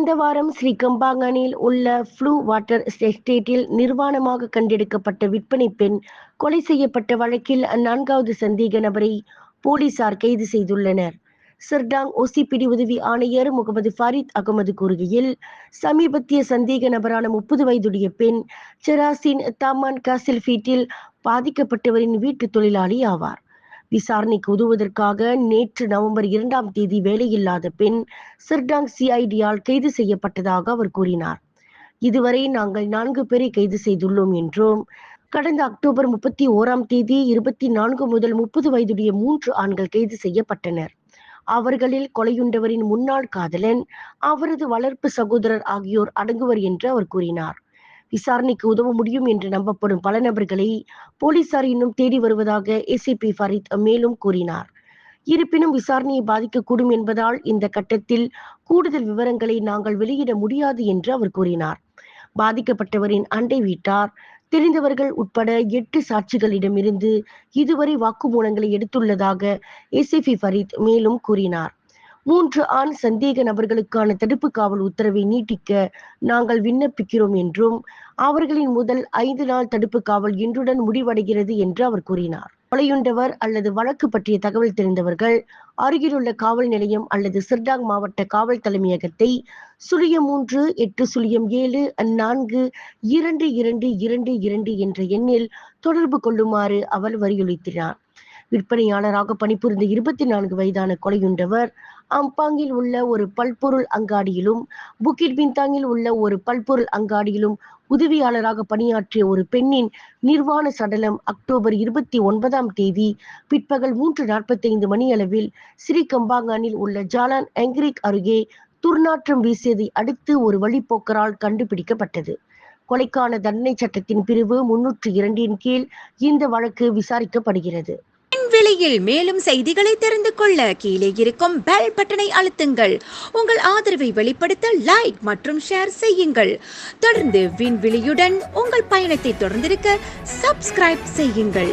கடந்த வாரம் ஸ்ரீ கம்பாங்கனில் உள்ள ஃப்ளூ வாட்டர் எஸ்டேட்டில் நிர்வாணமாக கண்டெடுக்கப்பட்ட விற்பனை பெண் கொலை செய்யப்பட்ட வழக்கில் 4வது சந்தேக நபரை போலீசார் கைது செய்துள்ளனர். சர்டாங் OCPD உதவி ஆணையர் முகமது ஃபாரித் அகமது கூறுகையில், சமீபத்திய சந்தேக நபரான 30 வயதுடைய பெண் செராசின் தாமான் காசில் ஃபீட்டில் பாதிக்கப்பட்டவரின் வீட்டு தொழிலாளி ஆவார். விசாரணைக்கு உதவுவதற்காக நேற்று நவம்பர் 2ஆம் தேதி வேலையில்லாத பெண் சர்டாங் CID-யால் கைது செய்யப்பட்டதாக அவர் கூறினார். இதுவரை நாங்கள் 4 பேரை கைது செய்துள்ளோம் என்றும், கடந்த அக்டோபர் 31ஆம் தேதி 24 முதல் 30 வயதுடைய 3 ஆண்கள் கைது செய்யப்பட்டனர். அவர்களில் கொலையுண்டவரின் முன்னாள் காதலன், அவரது வளர்ப்பு சகோதரர் ஆகியோர் அடங்குவர் என்று அவர் கூறினார். விசாரணைக்கு உதவ முடியும் என்று நம்பப்படும் பல நபர்களை போலீசார் இன்னும் தேடி வருவதாக ACP ஃபாரித் மேலும் கூறினார். இருப்பினும் விசாரணையை பாதிக்கக்கூடும் என்பதால் இந்த கட்டத்தில் கூடுதல் விவரங்களை நாங்கள் வெளியிட முடியாது என்று அவர் கூறினார். பாதிக்கப்பட்டவரின் அண்டை வீட்டார், தெரிந்தவர்கள் உட்பட 8 சாட்சிகளிடமிருந்து இதுவரை வாக்குமூலங்களை எடுத்துள்ளதாக ACP ஃபாரித் மேலும் கூறினார். 3 ஆண் சந்தேக நபர்களுக்கான தடுப்பு காவல் உத்தரவை நீட்டிக்க நாங்கள் விண்ணப்பிக்கிறோம் என்றும், அவர்களின் முதல் 5 நாள் தடுப்பு காவல் இன்றுடன் முடிவடைகிறது என்று அவர் கூறினார். கொலையுண்டவர் அல்லது வழக்கு பற்றிய தகவல் தெரிந்தவர்கள் அருகிலுள்ள காவல் நிலையம் அல்லது சர்டாங் மாவட்ட காவல் தலைமையகத்தை 038807 என்ற எண்ணில் தொடர்பு கொள்ளுமாறு அவர் வலியுறுத்தினார். விற்பனையாளராக பணிபுரிந்த 24 வயதான கொலையுண்டவர் அம்பாங்கில் உள்ள ஒரு பல்பொருள் அங்காடியிலும், புக்கிட் பிந்தாங்கில் உள்ள ஒரு பல்பொருள் அங்காடியிலும் உதவியாளராக பணியாற்றிய ஒரு பெண்ணின் நிர்வாண சடலம் அக்டோபர் 29ஆம் தேதி பிற்பகல் 3:45 மணியளவில் ஸ்ரீ கம்பாங்கானில் உள்ள ஜாலான் எங்கிரிக் அருகே துர்நாற்றம் வீசியதை அடுத்து ஒரு வழிப்போக்கரால் கண்டுபிடிக்கப்பட்டது. கொலைக்கான தண்டனை சட்டத்தின் பிரிவு 302 கீழ் இந்த வழக்கு விசாரிக்கப்படுகிறது. விலையில் மேலும் செய்திகளை தெரிந்து கொள்ள கீழே இருக்கும் பெல் பட்டனை அழுத்துங்கள். உங்கள் ஆதரவை வெளிப்படுத்த லைக் மற்றும் ஷேர் செய்யுங்கள். தொடர்ந்து விண்வெளியுடன் உங்கள் பயணத்தை தொடர்ந்திருக்க சப்ஸ்கிரைப் செய்யுங்கள்.